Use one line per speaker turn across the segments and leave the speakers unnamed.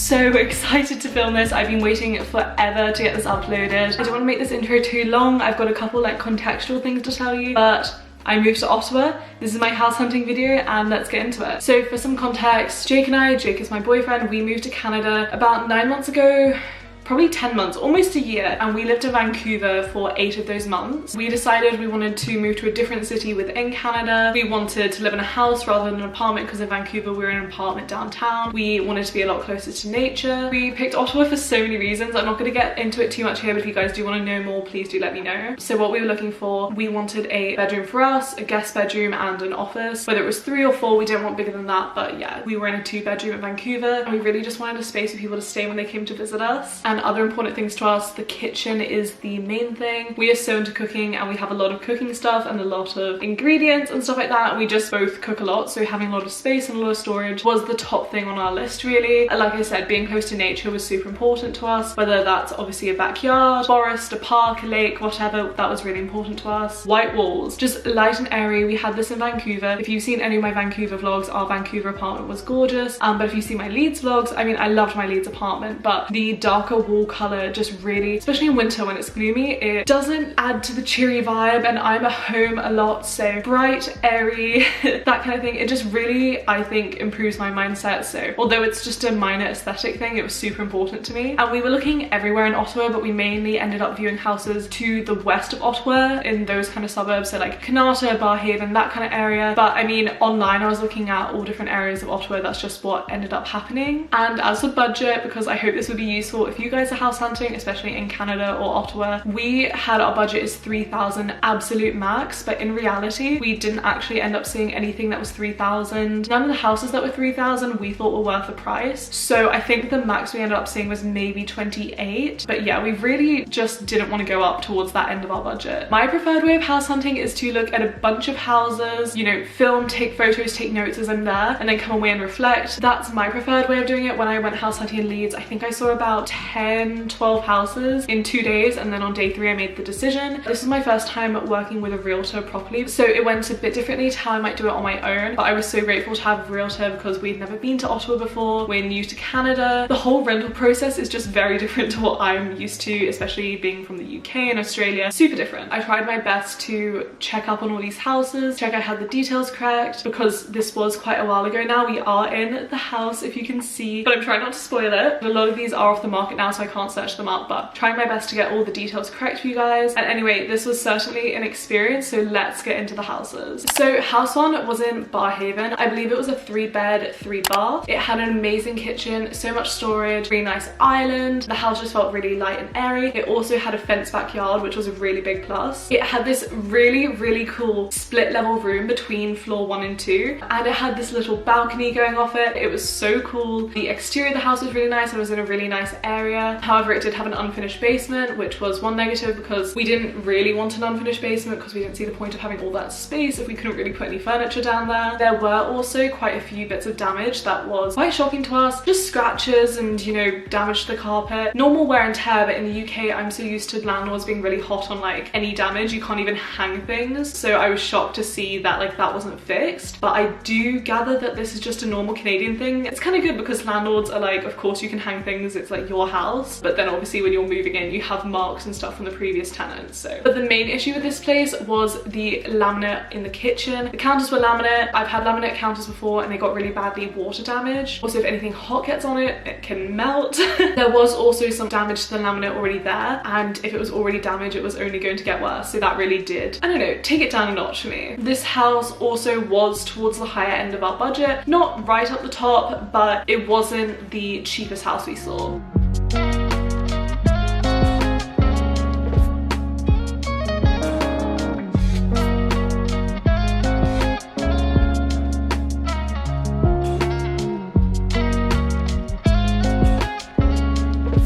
so excited to film this. I've been waiting forever to get this uploaded. I don't want to make this intro too long. I've got a couple like contextual things to tell you, but I moved to Ottawa. This is my house hunting video and let's get into it. So for some context, Jake is my boyfriend, we moved to Canada about 9 months ago. Probably 10 months, almost a year, and we lived in Vancouver for 8 of those months. We decided we wanted to move to a different city within Canada. We wanted to live in a house rather than an apartment because in Vancouver we were in an apartment downtown. We wanted to be a lot closer to nature. We picked Ottawa for so many reasons. I'm not going to get into it too much here, but if you guys do want to know more, please do let me know. So what we were looking for, we wanted a bedroom for us, a guest bedroom and an office. Whether it was 3 or 4, we didn't want bigger than that, but yeah, we were in a 2-bedroom in Vancouver and we really just wanted a space for people to stay when they came to visit us. And other important things to us, the kitchen is the main thing. We are so into cooking and we have a lot of cooking stuff and a lot of ingredients and stuff like that. We just both cook a lot, so having a lot of space and a lot of storage was the top thing on our list really. And like I said, being close to nature was super important to us, whether that's obviously a backyard, forest, a park, a lake, whatever, that was really important to us. White walls, just light and airy. We had this in Vancouver. If you've seen any of my Vancouver vlogs, our Vancouver apartment was gorgeous, but if you see my Leeds vlogs, I mean, I loved my Leeds apartment, but the darker wall color just really, especially in winter when it's gloomy, it doesn't add to the cheery vibe, and I'm at home a lot, so bright, airy, that kind of thing, it just really, I think, improves my mindset. So although it's just a minor aesthetic thing, it was super important to me. And we were looking everywhere in Ottawa, but we mainly ended up viewing houses to the west of Ottawa in those kind of suburbs, so like Kanata, Barhaven, that kind of area. But I mean, online I was looking at all different areas of Ottawa. That's just what ended up happening. And as for budget, because I hope this would be useful if you guys are house hunting, especially in Canada or Ottawa, we had our budget is 3,000 absolute max, but in reality we didn't actually end up seeing anything that was 3,000. None of the houses that were 3,000 we thought were worth the price, so I think the max we ended up seeing was maybe 28. But yeah, we really just didn't want to go up towards that end of our budget. My preferred way of house hunting is to look at a bunch of houses, you know, film, take photos, take notes as I'm there, and then come away and reflect. That's my preferred way of doing it. When I went house hunting in Leeds, I think I saw about 10-12 houses in 2 days, and then on day 3 I made the decision. This was my first time working with a realtor properly, so it went a bit differently to how I might do it on my own, but I was so grateful to have a realtor because we'd never been to Ottawa before. We're new to Canada. The whole rental process is just very different to what I'm used to, especially being from the UK and Australia. Super different. I tried my best to check up on all these houses, check I had the details correct, because this was quite a while ago now. We are in the house, if you can see, but I'm trying not to spoil it. A lot of these are off the market now, so I can't search them up, but trying my best to get all the details correct for you guys. And anyway, this was certainly an experience, so let's get into the houses. So house 1 was in Barhaven. I believe it was a 3-bed, 3-bath. It had an amazing kitchen, so much storage, really nice island. The house just felt really light and airy. It also had a fenced backyard, which was a really big plus. It had this really cool split level room between floor 1 and 2, and it had this little balcony going off it. It was so cool. The exterior of the house was really nice and was in a really nice area. However, it did have an unfinished basement, which was one negative because we didn't really want an unfinished basement because we didn't see the point of having all that space if we couldn't really put any furniture down there. There were also quite a few bits of damage that was quite shocking to us. Just scratches and, you know, damage to the carpet. Normal wear and tear, but in the UK I'm so used to landlords being really hot on like any damage. You can't even hang things, so I was shocked to see that like that wasn't fixed. But I do gather that this is just a normal Canadian thing. It's kind of good because landlords are like, of course you can hang things, it's like your house, but then obviously when you're moving in you have marks and stuff from the previous tenants. So, but the main issue with this place was the laminate in the kitchen. The counters were laminate. I've had laminate counters before and they got really badly water damaged. Also, if anything hot gets on it, it can melt. There was also some damage to the laminate already there, and if it was already damaged it was only going to get worse, so that really did, I don't know, take it down a notch for me. This house also was towards the higher end of our budget, not right up the top, but it wasn't the cheapest house we saw.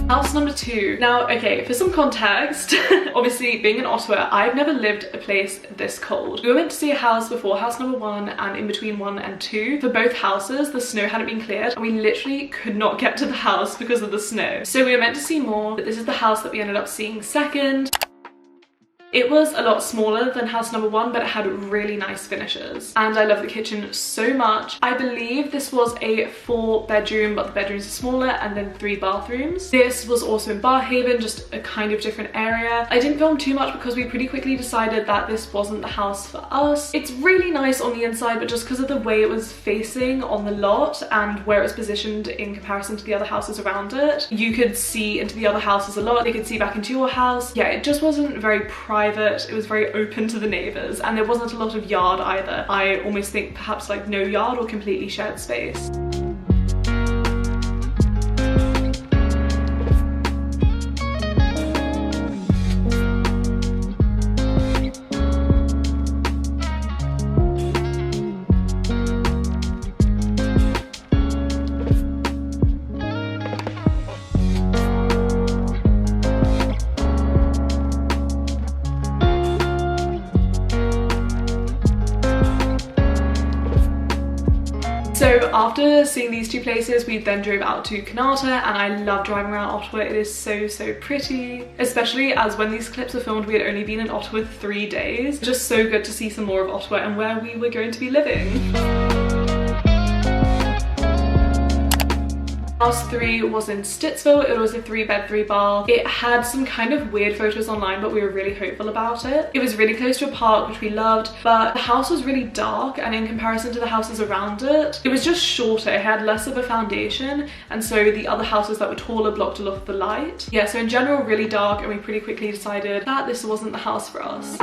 House number 2. Now, okay, for some context, obviously being in Ottawa, I've never lived a place this cold. We were meant to see a house before house number 1 and in between 1 and 2. For both houses, the snow hadn't been cleared and we literally could not get to the house because of the snow. So we were meant to see more, but this is the house that we ended up seeing second. It was a lot smaller than house number 1, but it had really nice finishes. And I love the kitchen so much. I believe this was a 4-bedroom, but the bedrooms are smaller, and then 3 bathrooms. This was also in Barhaven, just a kind of different area. I didn't film too much because we pretty quickly decided that this wasn't the house for us. It's really nice on the inside, but just because of the way it was facing on the lot and where it was positioned in comparison to the other houses around it, you could see into the other houses a lot. They could see back into your house. Yeah, it just wasn't very private. It was very open to the neighbours, and there wasn't a lot of yard either. I almost think perhaps like no yard or completely shared space. So after seeing these 2 places, we then drove out to Kanata, and I love driving around Ottawa. It is so pretty, especially as when these clips were filmed, we had only been in Ottawa 3 days. Just so good to see some more of Ottawa and where we were going to be living. House 3 was in Stittsville. It was a 3-bed, 3-bath. It had some kind of weird photos online, but we were really hopeful about it. It was really close to a park, which we loved, but the house was really dark, and in comparison to the houses around it, it was just shorter. It had less of a foundation, and so the other houses that were taller blocked a lot of the light. Yeah, so in general, really dark, and we pretty quickly decided that this wasn't the house for us.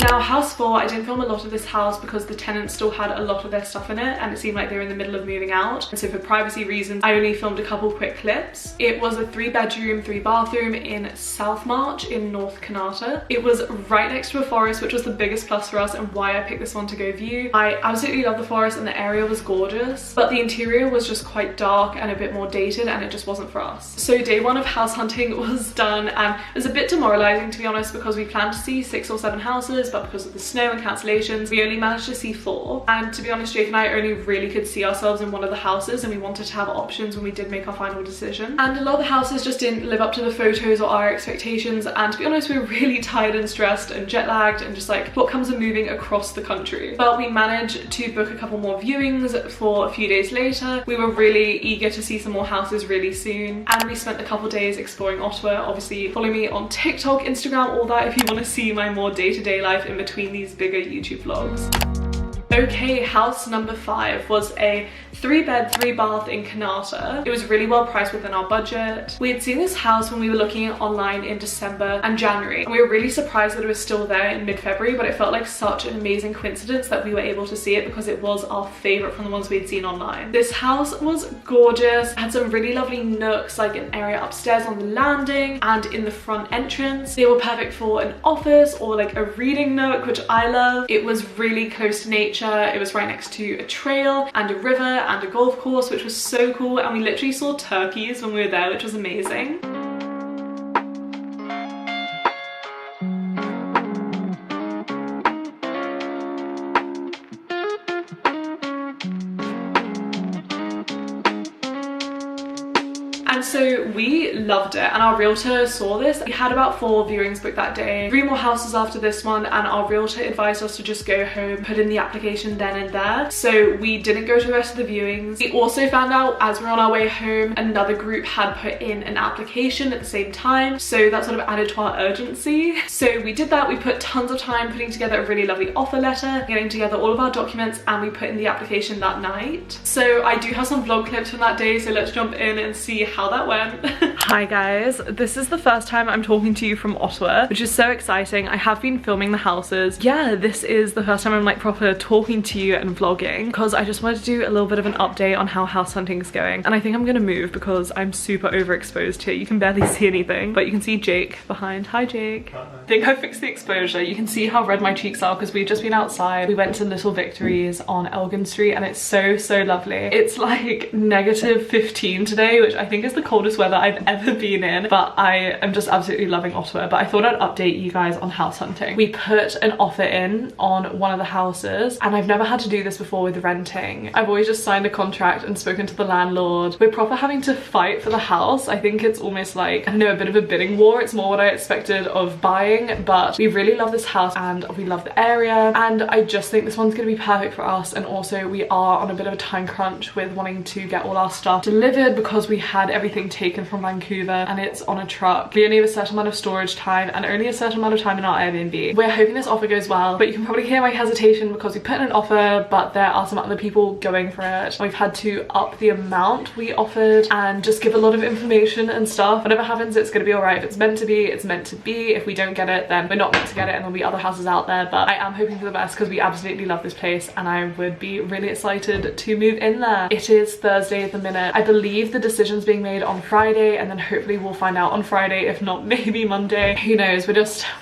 Now house 4, I didn't film a lot of this house because the tenants still had a lot of their stuff in it, and it seemed like they were in the middle of moving out, and so for privacy reasons I only filmed a couple quick clips. It was a 3-bedroom, 3-bathroom in South March in North Kanata. It was right next to a forest, which was the biggest plus for us and why I picked this one to go view. I absolutely love the forest, and the area was gorgeous, but the interior was just quite dark and a bit more dated, and it just wasn't for us. So day 1 of house hunting was done, and it was a bit demoralizing, to be honest, because we planned to see 6 or 7 houses, but because of the snow and cancellations, we only managed to see 4. And to be honest, Jake and I only really could see ourselves in one of the houses, and we wanted to have options when we did make our final decision. And a lot of the houses just didn't live up to the photos or our expectations, and to be honest, we were really tired and stressed and jet lagged and just like what comes of moving across the country. But we managed to book a couple more viewings for a few days later. We were really eager to see some more houses really soon, and we spent a couple days exploring Ottawa. Obviously follow me on TikTok, Instagram, all that if you want to see my more day-to-day life in between these bigger YouTube vlogs. Okay, house number 5 was a 3-bed, 3-bath in Kanata. It was really well priced within our budget. We had seen this house when we were looking online in December and January, and we were really surprised that it was still there in mid-February, but it felt like such an amazing coincidence that we were able to see it because it was our favorite from the ones we had seen online. This house was gorgeous. It had some really lovely nooks, like an area upstairs on the landing and in the front entrance. They were perfect for an office or like a reading nook, which I love. It was really close to nature. It was right next to a trail and a river and a golf course, which was so cool, and we literally saw turkeys when we were there, which was amazing. And so we loved it, and our realtor saw this. We had about 4 viewings booked that day, 3 more houses after this one, and our realtor advised us to just go home, put in the application then and there. So we didn't go to the rest of the viewings. We also found out as we were on our way home, another group had put in an application at the same time, so that sort of added to our urgency. So we did that. We put tons of time putting together a really lovely offer letter, getting together all of our documents, and we put in the application that night. So I do have some vlog clips from that day, so let's jump in and see how that went. moment. Hi guys, this is the first time I'm talking to you from Ottawa, which is so exciting. I have been filming the houses. Yeah, this is the first time I'm like proper talking to you and vlogging, because I just wanted to do a little bit of an update on how house hunting is going. And I think I'm gonna move because I'm super overexposed here. You can barely see anything, but you can see Jake behind. Hi Jake. Hi. I think I fixed the exposure. You can see how red my cheeks are because we've just been outside. We went to Little Victories on Elgin Street and it's so lovely. It's like -15 today, which I think is the coldest weather I've ever been in, but I am just absolutely loving Ottawa. But I thought I'd update you guys on house hunting. We put an offer in on one of the houses, and I've never had to do this before with renting. I've always just signed a contract and spoken to the landlord. We're proper having to fight for the house. I think it's almost like, I don't know, a bit of a bidding war. It's more what I expected of buying, but we really love this house and we love the area, and I just think this one's gonna be perfect for us. And also we are on a bit of a time crunch with wanting to get all our stuff delivered because we had everything taken from Vancouver and it's on a truck. We only have a certain amount of storage time and only a certain amount of time in our Airbnb. We're hoping this offer goes well, but you can probably hear my hesitation because we put in an offer, but there are some other people going for it. We've had to up the amount we offered and just give a lot of information and stuff. Whatever happens, it's gonna be all right. If it's meant to be, it's meant to be. If we don't get it, then we're not meant to get it, and there'll be other houses out there. But I am hoping for the best because we absolutely love this place and I would be really excited to move in there. It is Thursday at the minute. I believe the decision's being made on Friday, and then hopefully we'll find out on Friday, if not maybe Monday. Who knows?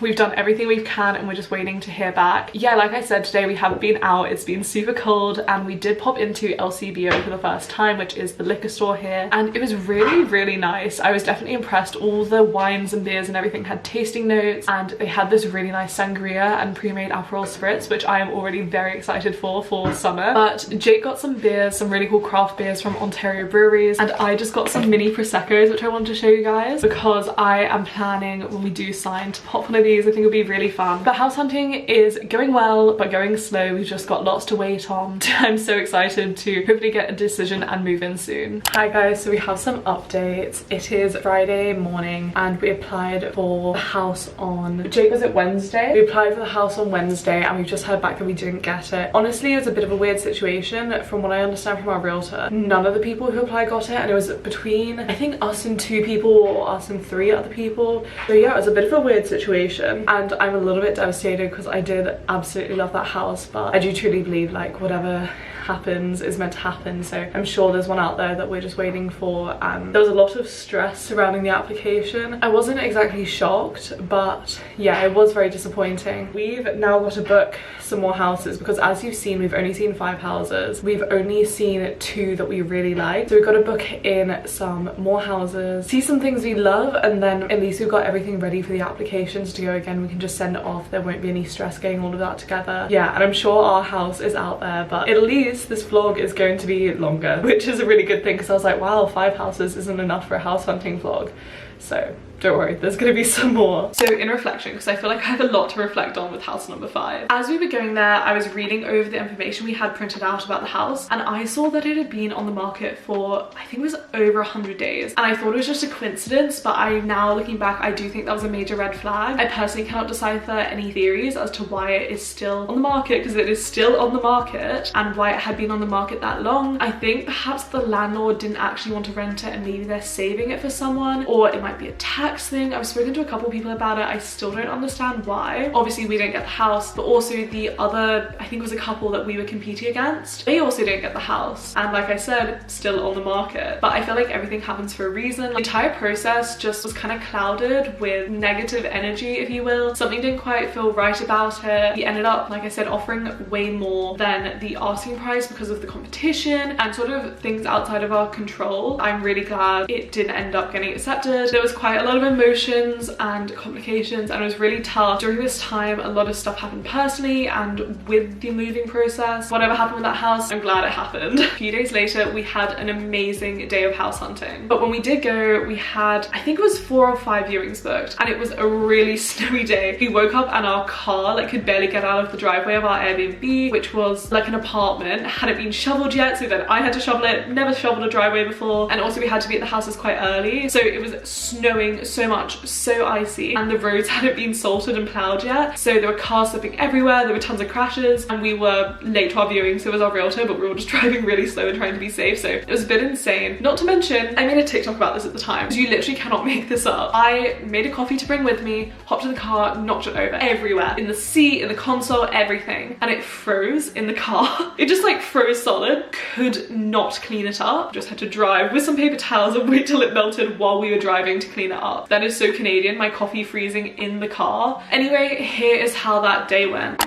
We've done everything we can and we're just waiting to hear back. Yeah, like I said, today we have been out. It's been super cold and we did pop into LCBO for the first time, which is the liquor store here, and it was really nice. I was definitely impressed. All the wines and beers and everything had tasting notes, and they had this really nice sangria and pre-made Aperol spritz, which I am already very excited for summer. But Jake got some beers, some really cool craft beers from Ontario breweries, and I just got some mini Prosecco's, which I wanted to show you guys because I am planning, when we do sign, to pop one of these. I think it'll be really fun. But house hunting is going well, but going slow. We've just got lots to wait on. I'm so excited to hopefully get a decision and move in soon. Hi guys, so we have some updates. It is Friday morning and we applied for the house on, Jake, was it Wednesday? We applied for the house on Wednesday and we've just heard back that we didn't get it. Honestly, it was a bit of a weird situation. From what I understand from our realtor, none of the people who applied got it, and it was between, I think, us and 2 people or us and 3 other people. So yeah, it was a bit of a weird situation and I'm a little bit devastated because I did absolutely love that house, but I do truly believe like whatever happens is meant to happen. So I'm sure there's one out there that we're just waiting for, and there was a lot of stress surrounding the application. I wasn't exactly shocked, but yeah, it was very disappointing. We've now got to book some more houses because, as you've seen, we've only seen 5 houses. We've only seen 2 that we really like, so we've got to book in some more houses, see some things we love, and then at least we've got everything ready for the applications to go again. We can just send it off. There won't be any stress getting all of that together. Yeah, and I'm sure our house is out there, but at least this vlog is going to be longer, which is a really good thing because I was like, wow, 5 houses isn't enough for a house hunting vlog. So don't worry, there's gonna be some more. So in reflection, because I feel like I have a lot to reflect on with house number 5. As we were going there, I was reading over the information we had printed out about the house, and I saw that it had been on the market for, I think it was over 100 days. And I thought it was just a coincidence, but now looking back, I do think that was a major red flag. I personally cannot decipher any theories as to why it is still on the market, because it is still on the market, and why it had been on the market that long. I think perhaps the landlord didn't actually want to rent it and maybe they're saving it for someone, or it might be a tax thing. I've spoken to a couple people about it. I still don't understand why. Obviously we didn't get the house, but also the other, I think it was a couple that we were competing against, they also didn't get the house, and like I said, still on the market. But I feel like everything happens for a reason. The entire process just was kind of clouded with negative energy, if you will. Something didn't quite feel right about it. We ended up, like I said, offering way more than the asking price because of the competition and sort of things outside of our control. I'm really glad it didn't end up getting accepted. There was quite a lot of emotions and complications, and it was really tough. During this time, a lot of stuff happened personally and with the moving process. Whatever happened with that house, I'm glad it happened. A few days later, we had an amazing day of house hunting. But when we did go, we had, I think it was 4 or 5 viewings booked, and it was a really snowy day. We woke up and our car like could barely get out of the driveway of our Airbnb, which was like an apartment. It hadn't been shoveled yet, so then I had to shovel it. Never shoveled a driveway before, and also we had to be at the houses quite early, so it was snowing so much, so icy, and the roads hadn't been salted and ploughed yet, so there were cars slipping everywhere, there were tons of crashes, and we were late to our viewing, so was our realtor, but we were all just driving really slow and trying to be safe, so it was a bit insane. Not to mention, I made a TikTok about this at the time, because you literally cannot make this up. I made a coffee to bring with me, hopped in the car, knocked it over everywhere, in the seat, in the console, everything, and it froze in the car. It just like froze solid. Could not clean it up, just had to drive with some paper towels and wait till it melted while we were driving to clean it up. That is so Canadian, my coffee freezing in the car. Anyway, here is how that day went.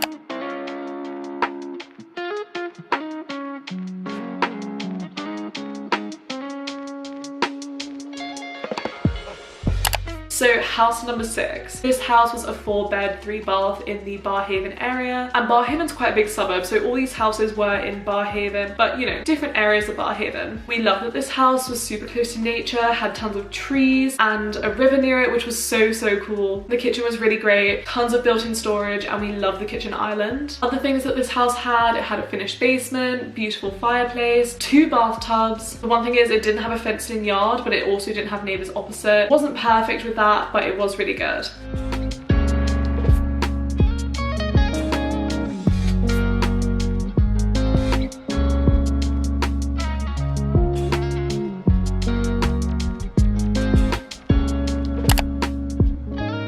So house number 6. This house was a 4-bed, 3-bath in the Barhaven area, and Barhaven's quite a big suburb, so all these houses were in Barhaven, but you know, different areas of Barhaven. We loved that this house was super close to nature, had tons of trees and a river near it, which was so cool. The kitchen was really great, tons of built-in storage, and we loved the kitchen island. Other things that this house had, it had a finished basement, beautiful fireplace, 2 bathtubs. The one thing is it didn't have a fenced-in yard, but it also didn't have neighbors opposite. It wasn't perfect with that, but it was really good.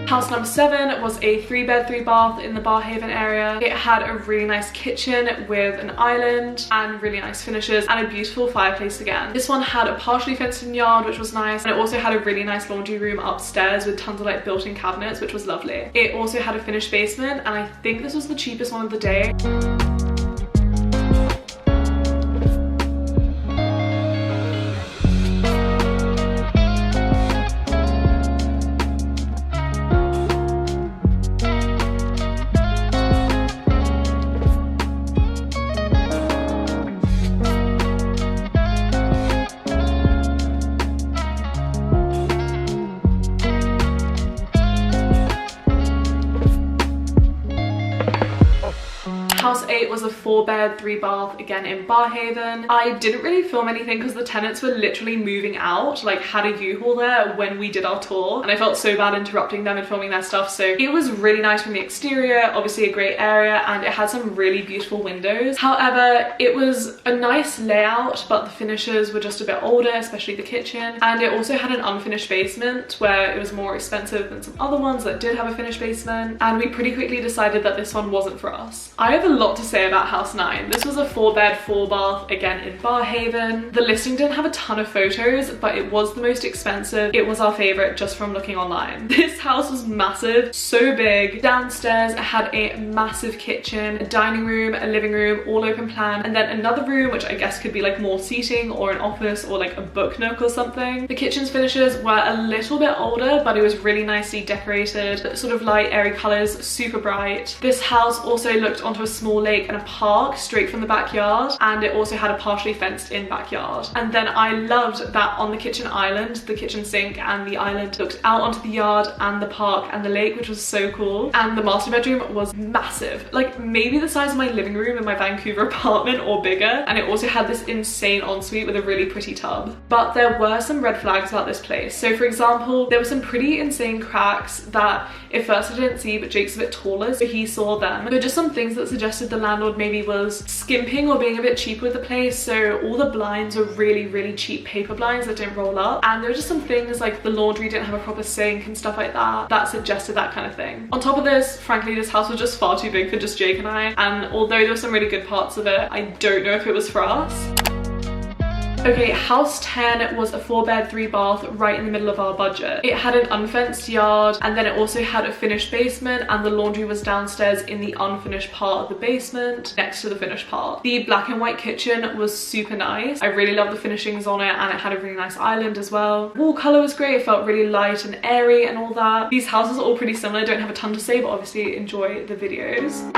House number 7 was a 3-bed, 3-bath in the Barhaven area. It had a really nice kitchen with an island and really nice finishes and a beautiful fireplace again. This one had a partially fenced in yard, which was nice, and it also had a really nice laundry room upstairs with tons of like built-in cabinets, which was lovely. It also had a finished basement, and I think this was the cheapest one of the day. House 8 was a 4-bed, 3-bath, again in Barhaven. I didn't really film anything because the tenants were literally moving out, like had a U-Haul there when we did our tour, and I felt so bad interrupting them and filming their stuff. So it was really nice from the exterior, obviously a great area, and it had some really beautiful windows. However, it was a nice layout, but the finishes were just a bit older, especially the kitchen, and it also had an unfinished basement where it was more expensive than some other ones that did have a finished basement, and we pretty quickly decided that this one wasn't for us. I have a lot to say about house 9. This was a 4-bed, 4-bath, again in Barhaven. The listing didn't have a ton of photos, but it was the most expensive. It was our favorite just from looking online. This house was massive, so big. Downstairs it had a massive kitchen, a dining room, a living room, all open plan, and then another room which I guess could be like more seating or an office or like a book nook or something. The kitchen's finishes were a little bit older, but it was really nicely decorated, sort of light airy colors, super bright. This house also looked onto a small lake and a park straight from the backyard, and it also had a partially fenced in backyard. And then I loved that on the kitchen island, the kitchen sink and the island looked out onto the yard and the park and the lake, which was so cool. And the master bedroom was massive, like maybe the size of my living room in my Vancouver apartment or bigger, and it also had this insane ensuite with a really pretty tub. But there were some red flags about this place. So for example, there were some pretty insane cracks that at first I didn't see, but Jake's a bit taller, so he saw them. There were just some things that suggested the landlord maybe was skimping or being a bit cheap with the place. So all the blinds were really cheap paper blinds that didn't roll up, and there were just some things like the laundry didn't have a proper sink and stuff like that that suggested that kind of thing. On top of this, frankly, this house was just far too big for just Jake and I, and although there were some really good parts of it, I don't know if it was for us. Okay, house 10 was a 4-bed, 3-bath right in the middle of our budget. It had an unfenced yard, and then it also had a finished basement, and the laundry was downstairs in the unfinished part of the basement next to the finished part. The black and white kitchen was super nice. I really loved the finishings on it, and it had a really nice island as well. Wall color was great. It felt really light and airy and all that. These houses are all pretty similar. I don't have a ton to say, but obviously enjoy the videos.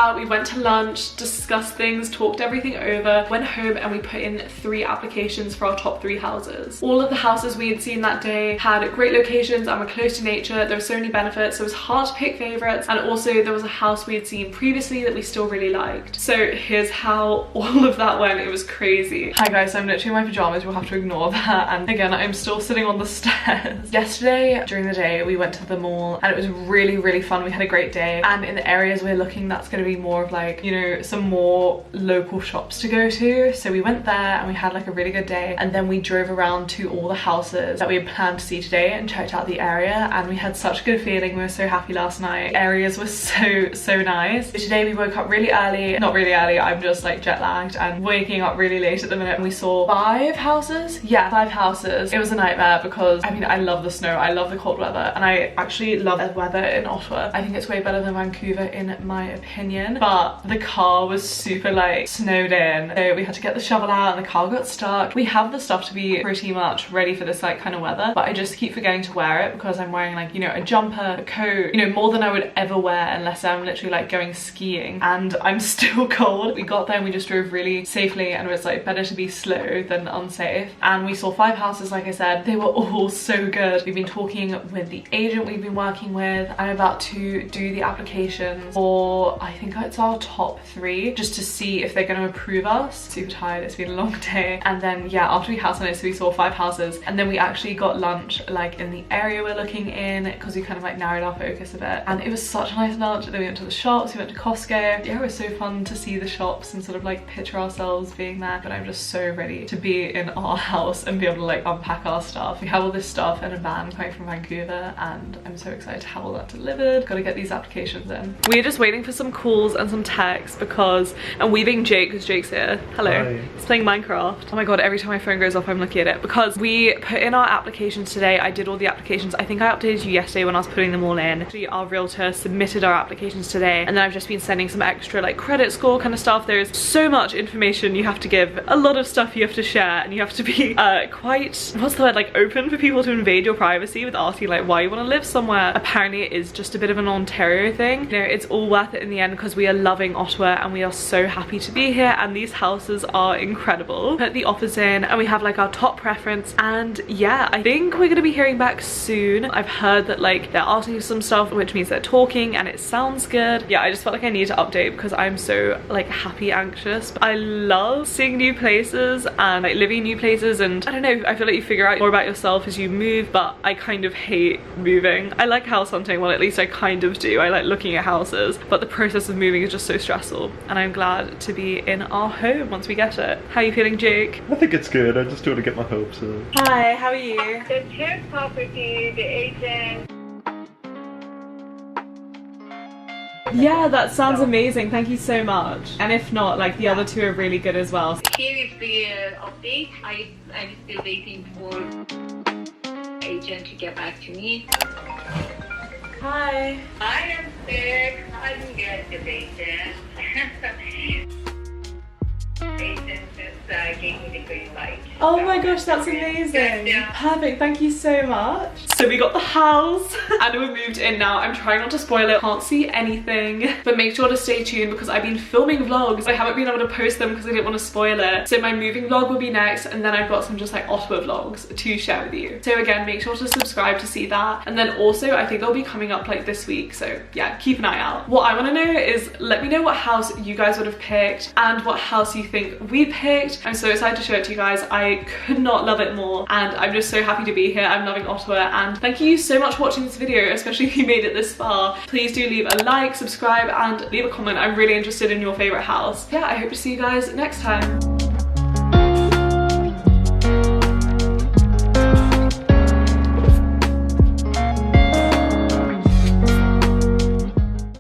about, we went to lunch, discussed things, talked everything over, went home, and we put in 3 applications for our top 3 houses. All of the houses we had seen that day had great locations and were close to nature. There were so many benefits, so it was hard to pick favorites, and also there was a house we had seen previously that we still really liked. So here's how all of that went. It was crazy. Hi guys, I'm literally in my pajamas, you'll have to ignore that, and again I'm still sitting on the stairs. Yesterday during the day we went to the mall and it was really fun. We had a great day, and in the areas we're looking, that's going to be more of like, you know, some more local shops to go to. So we went there and we had like a really good day, and then we drove around to all the houses that we had planned to see today and checked out the area, and we had such a good feeling. We were so happy last night. The areas were so nice. So today we woke up really early, not really early, I'm just like jet lagged and waking up really late at the minute, and we saw 5 houses. Yeah, 5 houses. It was a nightmare because I mean I love the snow, I love the cold weather, and I actually love the weather in Ottawa. I think it's way better than Vancouver in my opinion, but the car was super like snowed in, so we had to get the shovel out and the car got stuck. We have the stuff to be pretty much ready for this like kind of weather, but I just keep forgetting to wear it because I'm wearing like, you know, a jumper, a coat, you know, more than I would ever wear unless I'm literally like going skiing, and I'm still cold. We got there and we just drove really safely, and it was like better to be slow than unsafe. And we saw 5 houses, like I said. They were all so good. We've been talking with the agent we've been working with. I'm about to do the applications for, I think it's our top 3, just to see if they're going to approve us. Super tired, it's been a long day. And then yeah, after we house hunted, so we saw 5 houses, and then we actually got lunch like in the area we're looking in because we kind of like narrowed our focus a bit, and it was such a nice lunch. Then we went to the shops, we went to Costco. Yeah, it was so fun to see the shops and sort of like picture ourselves being there, but I'm just so ready to be in our house and be able to like unpack our stuff. We have all this stuff in a van coming from Vancouver, and I'm so excited to have all that delivered. Gotta get these applications in. We're just waiting for some calls and some texts because I'm weaving Jake because Jake's here. Hello. Hi. He's playing Minecraft. Oh my god, every time my phone goes off I'm looking at it because we put in our applications today. I did all the applications. I think I updated you yesterday when I was putting them all in. Actually, our realtor submitted our applications today, and then I've just been sending some extra like credit score kind of stuff. There's so much information you have to give, a lot of stuff you have to share, and you have to be quite, what's the word, like open for people to invade your privacy with asking like why you want to live somewhere. Apparently it is just a bit of an Ontario thing. You know, it's all worth it in the end because we are loving Ottawa and we are so happy to be here, and these houses are incredible. Put the offers in and we have like our top preference, and yeah, I think we're gonna be hearing back soon. I've heard that like they're asking some stuff, which means they're talking, and it sounds good. Yeah, I just felt like I need to update because I'm so like happy anxious. But I love seeing new places and like living in new places, and I don't know, I feel like you figure out more about yourself as you move, but I kind of hate moving. I like house hunting, well at least I kind of do. I like looking at houses, but the process of moving is just so stressful, and I'm glad to be in our home once we get it. How are you feeling, Jake?
I think it's good. I just want to get my hopes up.
Hi, how are you?
The Czech property, the agent.
Yeah, that sounds amazing. Thank you so much. And if not, like the other 2 are really good as well.
Here is the update. I'm still waiting for agent to get back to me.
Hi.
I am sick. I didn't get the agent. Agent just gave me the green light.
Oh my gosh, that's amazing.
Yeah.
Perfect, thank you so much. So we got the house and we're moved in now. I'm trying not to spoil it, can't see anything, but make sure to stay tuned because I've been filming vlogs. I haven't been able to post them because I didn't want to spoil it. So my moving vlog will be next, and then I've got some just like Ottawa vlogs to share with you. So again, make sure to subscribe to see that. And then also I think they'll be coming up like this week, so yeah, keep an eye out. What I want to know is, let me know what house you guys would have picked and what house you think we picked. I'm so excited to show it to you guys. I could not love it more, and I'm just so happy to be here. I'm loving Ottawa, and thank you so much for watching this video, especially if you made it this far. Please do leave a like, subscribe, and leave a comment. I'm really interested in your favorite house. Yeah, I hope to see you guys next time.